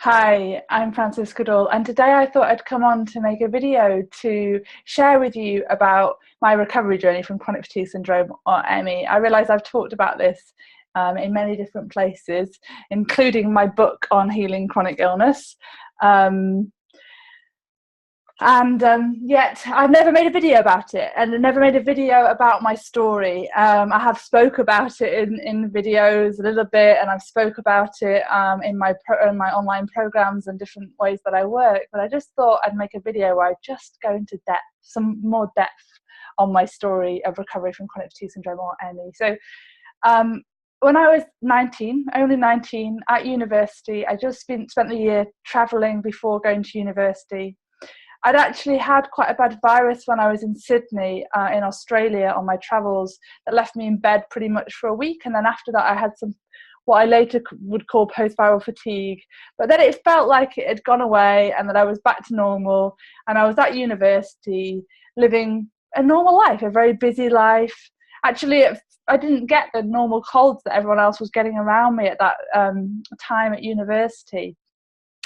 Hi, I'm Francisca Dole, and today I thought I'd come on to make a video to share with you about my recovery journey from chronic fatigue syndrome, or ME. I realise I've talked about this in many different places, including my book on healing chronic illness. Yet I've never made a video about it, and I never made a video about my story. I have spoke about it in videos a little bit, and I've spoke about it in my online programs and different ways that I work. But I just thought I'd make a video where I just go into depth, some more depth on my story of recovery from chronic fatigue syndrome, or ME. So when I was 19, only 19, at university, I just spent the year traveling before going to university. I'd actually had quite a bad virus when I was in Sydney, in Australia, on my travels, that left me in bed pretty much for a week. And then after that, I had some, what I later would call post-viral fatigue. But then it felt like it had gone away and that I was back to normal. And I was at university living a normal life, a very busy life. Actually, I didn't get the normal colds that everyone else was getting around me at that time at university.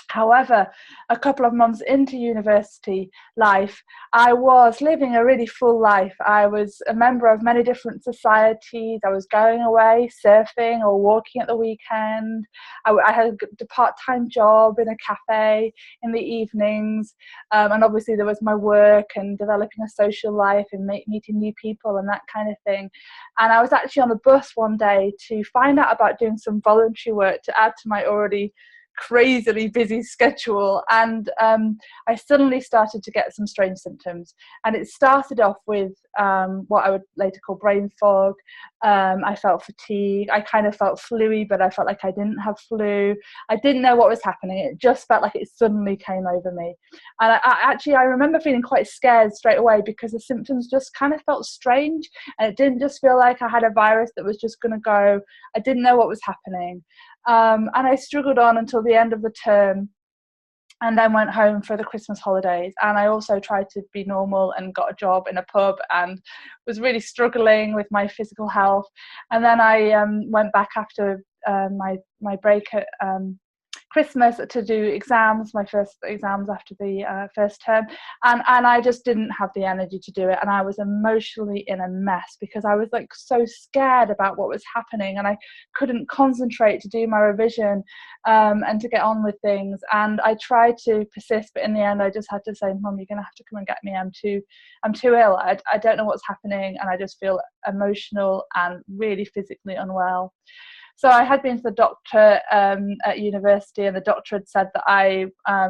However, a couple of months into university life, I was living a really full life. I was a member of many different societies. I was going away surfing or walking at the weekend. I had a part-time job in a cafe in the evenings. And obviously there was my work and developing a social life and meeting new people and that kind of thing. And I was actually on the bus one day to find out about doing some voluntary work to add to my already crazily busy schedule, and I suddenly started to get some strange symptoms, and it started off with what I would later call brain fog. I felt fatigue. I kind of felt flu-y, but I felt like I didn't have flu. I didn't know what was happening. It just felt like it suddenly came over me, and I remember feeling quite scared straight away because the symptoms just kind of felt strange, and it didn't just feel like I had a virus that was just going to go. I didn't know what was happening. And I struggled on until the end of the term, and then went home for the Christmas holidays. And I also tried to be normal and got a job in a pub and was really struggling with my physical health. And then I went back after my break at Christmas to do exams, my first exams after the first term, and I just didn't have the energy to do it, and I was emotionally in a mess because I was like so scared about what was happening, and I couldn't concentrate to do my revision and to get on with things. And I tried to persist, but in the end I just had to say, Mum, you're gonna have to come and get me. I'm too ill. I don't know what's happening, and I just feel emotional and really physically unwell. So I had been to the doctor at university, and the doctor had said that I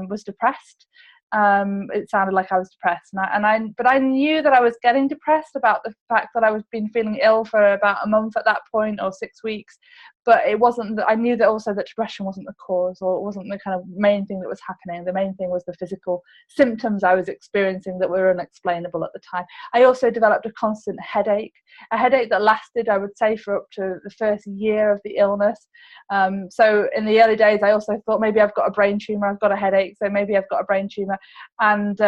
was depressed. It sounded like I was depressed, but I knew that I was getting depressed about the fact that I was been feeling ill for about a month at that point, or 6 weeks. But it wasn't that. I knew that also that depression wasn't the cause, or it wasn't the kind of main thing that was happening. The main thing was the physical symptoms I was experiencing that were unexplainable at the time. I also developed a constant headache, a headache that lasted, I would say, for up to the first year of the illness. So in the early days, I also thought maybe I've got a brain tumor. I've got a headache, so maybe I've got a brain tumor. And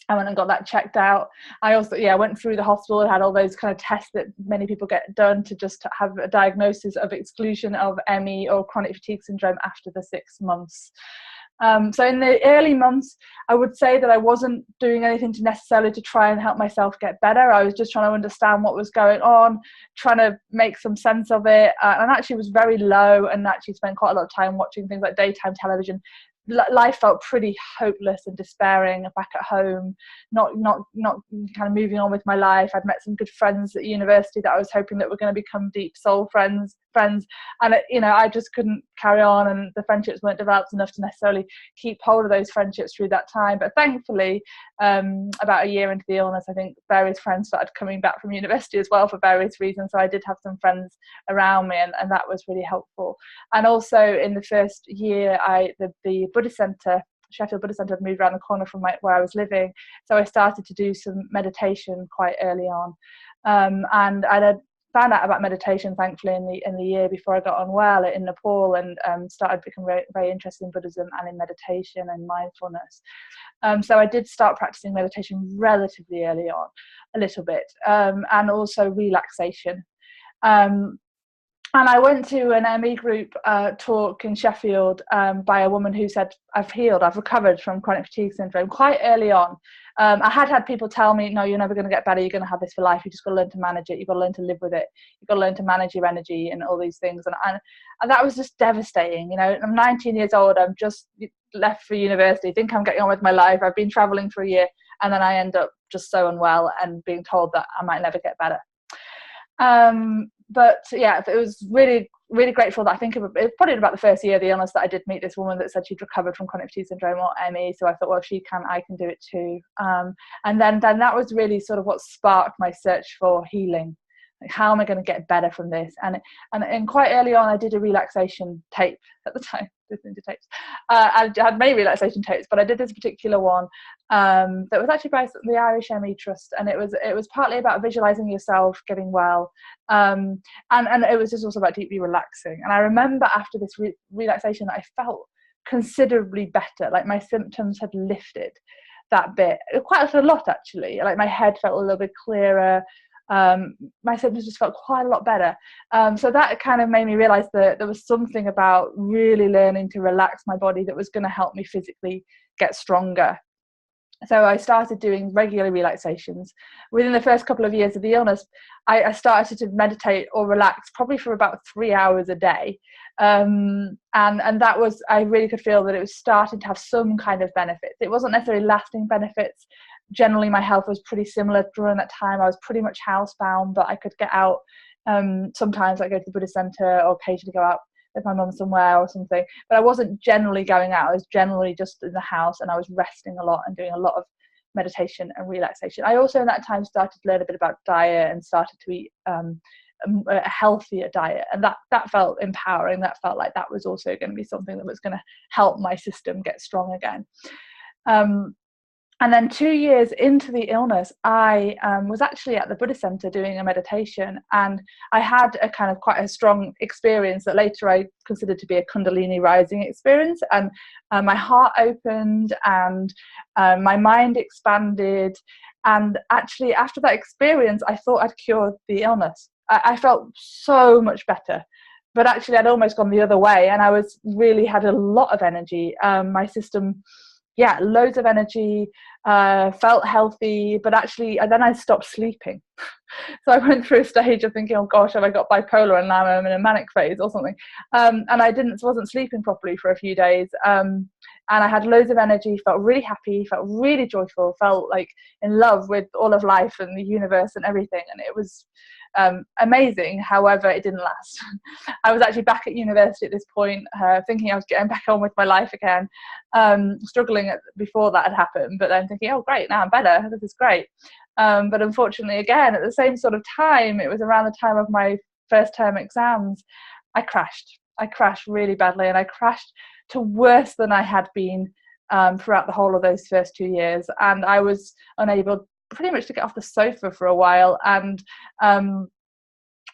I went and got that checked out. I also, went through the hospital and had all those kind of tests that many people get done to just have a diagnosis of exclusion of ME or chronic fatigue syndrome after the 6 months. So in the early months, I would say that I wasn't doing anything to necessarily to try and help myself get better. I was just trying to understand what was going on, trying to make some sense of it, and actually was very low, and actually spent quite a lot of time watching things like daytime television. Life felt pretty hopeless and despairing back at home, not kind of moving on with my life. I'd met some good friends at university that I was hoping that were going to become deep soul friends, and I just couldn't carry on, and the friendships weren't developed enough to necessarily keep hold of those friendships through that time. But thankfully, about a year into the illness, I think various friends started coming back from university as well for various reasons, so I did have some friends around me, and that was really helpful. And also in the first year, the Buddhist Centre, Sheffield Buddhist Centre, had moved around the corner from where I was living, so I started to do some meditation quite early on, and I had found out about meditation, thankfully, in the year before I got unwell in Nepal, and started becoming very, very interested in Buddhism and in meditation and mindfulness. So I did start practicing meditation relatively early on, a little bit, and also relaxation. And I went to an ME group talk in Sheffield by a woman who said, I've recovered from chronic fatigue syndrome quite early on. I had people tell me, no, you're never going to get better. You're going to have this for life. You just got to learn to manage it. You've got to learn to live with it. You've got to learn to manage your energy and all these things. And that was just devastating. You know, I'm 19 years old. I'm just left for university. Think I'm getting on with my life. I've been traveling for a year. And then I end up just so unwell and being told that I might never get better. But yeah, it was really, really grateful that I think it was probably about the first year of the illness that I did meet this woman that said she'd recovered from chronic fatigue syndrome or ME. So I thought, well, if she can, I can do it too. And then that was really sort of what sparked my search for healing. Like, how am I going to get better from this? And quite early on, I did a relaxation tape at the time. Listening to tapes. I had many relaxation tapes, but I did this particular one that was actually by the Irish ME Trust, and it was partly about visualizing yourself getting well, and it was just also about deeply relaxing. And I remember after this relaxation that I felt considerably better, like my symptoms had lifted that bit, quite a lot actually. Like my head felt a little bit clearer. My symptoms just felt quite a lot better. So that kind of made me realize that there was something about really learning to relax my body that was going to help me physically get stronger. So I started doing regular relaxations. Within the first couple of years of the illness, I started to meditate or relax probably for about 3 hours a day. And that was, I really could feel that it was starting to have some kind of benefits. It wasn't necessarily lasting benefits. Generally, my health was pretty similar during that time. I was pretty much housebound, but I could get out. Sometimes I go to the Buddhist centre or occasionally go out with my mum somewhere or something, but I wasn't generally going out. I was generally just in the house, and I was resting a lot and doing a lot of meditation and relaxation. I also in that time started to learn a bit about diet and started to eat a healthier diet, and that felt empowering. That felt like that was also going to be something that was going to help my system get strong again. And then 2 years into the illness, I was actually at the Buddhist Center doing a meditation, and I had a kind of quite a strong experience that later I considered to be a Kundalini rising experience. And my heart opened, and my mind expanded. And actually, after that experience, I thought I'd cured the illness. I felt so much better. But actually, I'd almost gone the other way, and I was really had a lot of energy. My system, loads of energy, felt healthy, but actually then I stopped sleeping. So I went through a stage of thinking, oh gosh, have I got bipolar and now I'm in a manic phase or something, and I wasn't sleeping properly for a few days, and I had loads of energy, felt really happy, felt really joyful, felt like in love with all of life and the universe and everything, and it was amazing. However, it didn't last. I was actually back at university at this point, thinking I was getting back on with my life again, struggling before that had happened, but then thinking, oh great, now I'm better, this is great. But unfortunately, again, at the same sort of time, it was around the time of my first term exams, I crashed really badly, and I crashed to worse than I had been throughout the whole of those first 2 years, and I was unable pretty much to get off the sofa for a while, and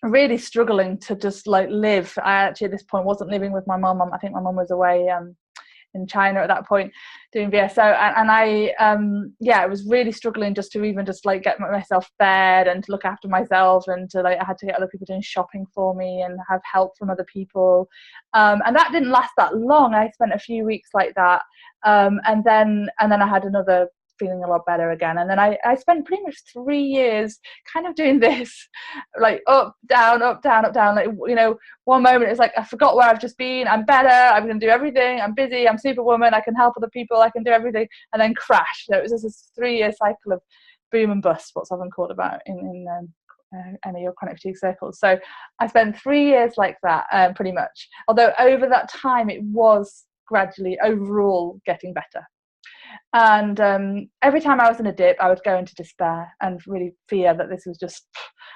really struggling to just like live. I actually at this point wasn't living with my mum. I think my mum was away in China at that point doing VSO, and I was really struggling just to even just like get myself fed and to look after myself, and to like I had to get other people doing shopping for me and have help from other people, and that didn't last that long. I spent a few weeks like that, and then I had another feeling a lot better again, and then I spent pretty much 3 years kind of doing this, like up down, like, you know, one moment it's like I forgot where I've just been, I'm better, I'm going to do everything, I'm busy, I'm superwoman, I can help other people, I can do everything, and then crash. So it was just this 3-year cycle of boom and bust, what's often called about in ME or chronic fatigue circles. So I spent 3 years like that, pretty much, although over that time it was gradually overall getting better. And every time I was in a dip, I would go into despair and really fear that this was just,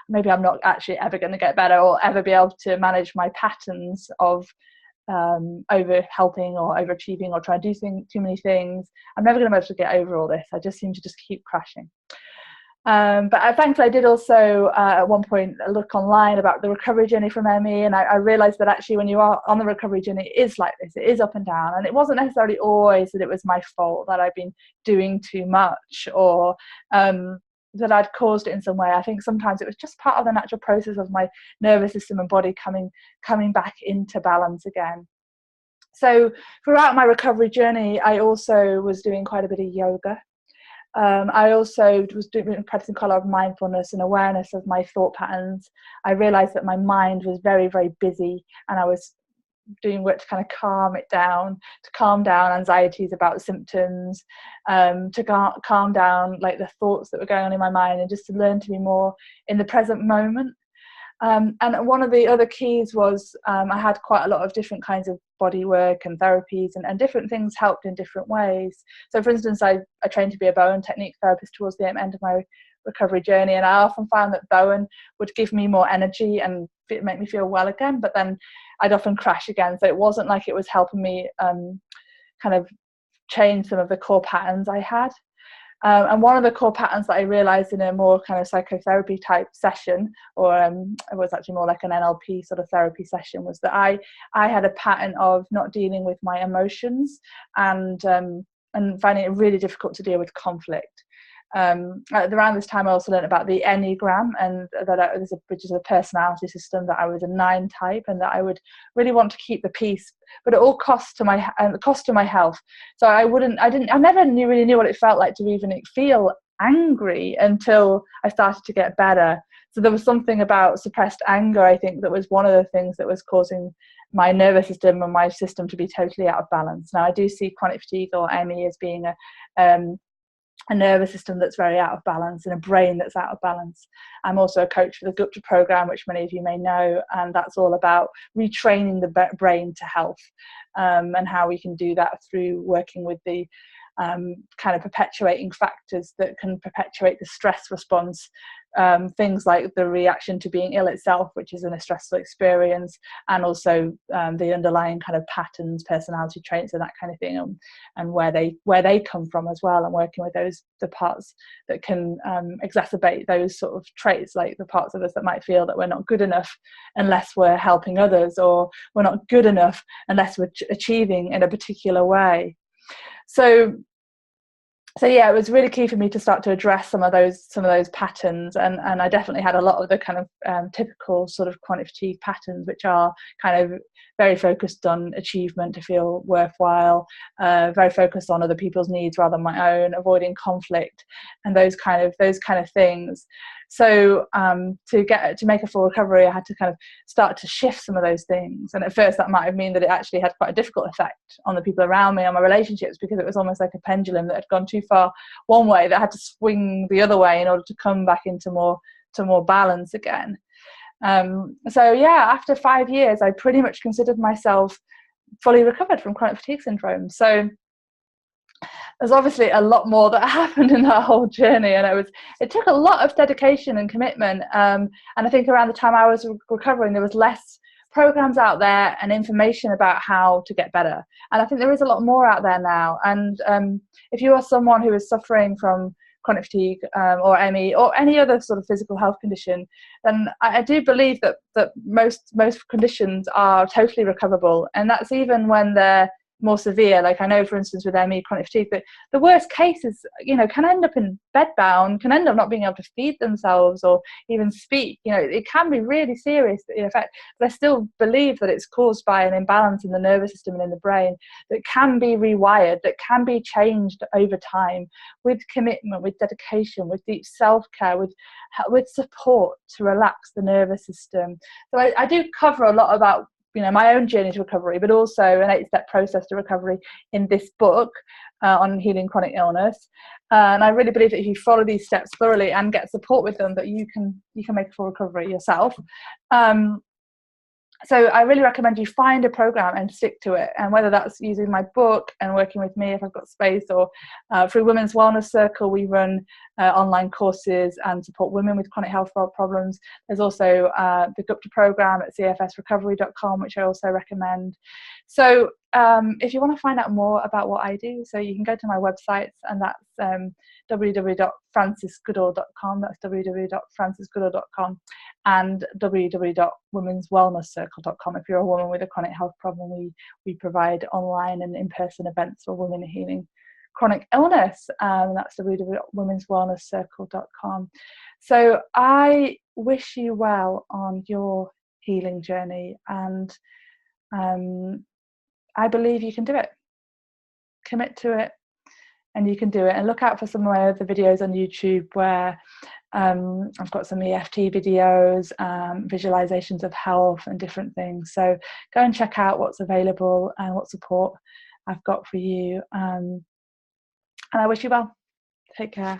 maybe I'm not actually ever going to get better or ever be able to manage my patterns of over helping or overachieving or trying to do too many things. I'm never going to be able to get over all this. I just seem to just keep crashing. But thankfully I did also at one point look online about the recovery journey from ME, and I realized that actually when you are on the recovery journey, it is like this, it is up and down, and it wasn't necessarily always that it was my fault that I've been doing too much or that I'd caused it in some way. I think sometimes it was just part of the natural process of my nervous system and body coming back into balance again. So throughout my recovery journey, I also was doing quite a bit of yoga. I also was practicing quite a lot of mindfulness and awareness of my thought patterns. I realized that my mind was very, very busy, and I was doing work to kind of calm it down, to calm down anxieties about the symptoms, to calm down like the thoughts that were going on in my mind, and just to learn to be more in the present moment. And one of the other keys was I had quite a lot of different kinds of body work and therapies, and different things helped in different ways. So for instance, I trained to be a Bowen technique therapist towards the end of my recovery journey, and I often found that Bowen would give me more energy and make me feel well again, but then I'd often crash again. So it wasn't like it was helping me kind of change some of the core patterns I had. And one of the core patterns that I realized in a more kind of psychotherapy type session, or it was actually more like an NLP sort of therapy session, was that I had a pattern of not dealing with my emotions, and finding it really difficult to deal with conflict. Around this time I also learned about the Enneagram, and that which is a personality system, that I was a 9 type, and that I would really want to keep the peace, but at all cost to my health. So I never really knew what it felt like to even feel angry until I started to get better. So there was something about suppressed anger, I think, that was one of the things that was causing my nervous system and my system to be totally out of balance. Now I do see chronic fatigue, or ME, as being a nervous system that's very out of balance and a brain that's out of balance. I'm also a coach for the Gupta program, which many of you may know, and that's all about retraining the brain to health, and how we can do that through working with the kind of perpetuating factors that can perpetuate the stress response, things like the reaction to being ill itself, which is a stressful experience, and also the underlying kind of patterns, personality traits, and that kind of thing, and where they come from as well, and working with the parts that can exacerbate those sort of traits, like the parts of us that might feel that we're not good enough unless we're helping others, or we're not good enough unless we're achieving in a particular way. So yeah, it was really key for me to start to address some of those patterns, and I definitely had a lot of the kind of typical sort of chronic fatigue patterns, which are kind of very focused on achievement to feel worthwhile, very focused on other people's needs rather than my own, avoiding conflict, and those kind of things. So to make a full recovery, I had to kind of start to shift some of those things. And at first that might have meant that it actually had quite a difficult effect on the people around me, on my relationships, because it was almost like a pendulum that had gone too far one way, that had to swing the other way in order to come back into more balance again. So yeah, after 5 years, I pretty much considered myself fully recovered from chronic fatigue syndrome. So there's obviously a lot more that happened in that whole journey, and it took a lot of dedication and commitment. And I think around the time I was recovering, there was less programs out there and information about how to get better. And I think there is a lot more out there now. And if you are someone who is suffering from chronic fatigue or ME or any other sort of physical health condition, then I do believe that most conditions are totally recoverable, and that's even when they're more severe. Like I know, for instance, with ME, chronic fatigue, but the worst case is, can end up in bed bound, can end up not being able to feed themselves or even speak. It can be really serious in effect, but I still believe that it's caused by an imbalance in the nervous system and in the brain that can be rewired, that can be changed over time with commitment, with dedication, with deep self-care, with support to relax the nervous system. So I do cover a lot about my own journey to recovery, but also an 8-step process to recovery in this book on healing chronic illness. And I really believe that if you follow these steps thoroughly and get support with them, that you can make a full recovery yourself. So I really recommend you find a program and stick to it, and whether that's using my book and working with me if I've got space, or through Women's Wellness Circle, we run online courses and support women with chronic health problems. There's also the Gupta program at cfsrecovery.com, which I also recommend. So if you want to find out more about what I do, so you can go to my websites, and that's www.francisgoodall.com. That's www.francisgoodall.com, and www.womenswellnesscircle.com. If you're a woman with a chronic health problem, we provide online and in-person events for women healing chronic illness. That's www.womenswellnesscircle.com. So I wish you well on your healing journey, and I believe you can do it. Commit to it, and you can do it. And look out for some of my other videos on YouTube where I've got some EFT videos, visualizations of health and different things. So go and check out what's available and what support I've got for you. And I wish you well. Take care.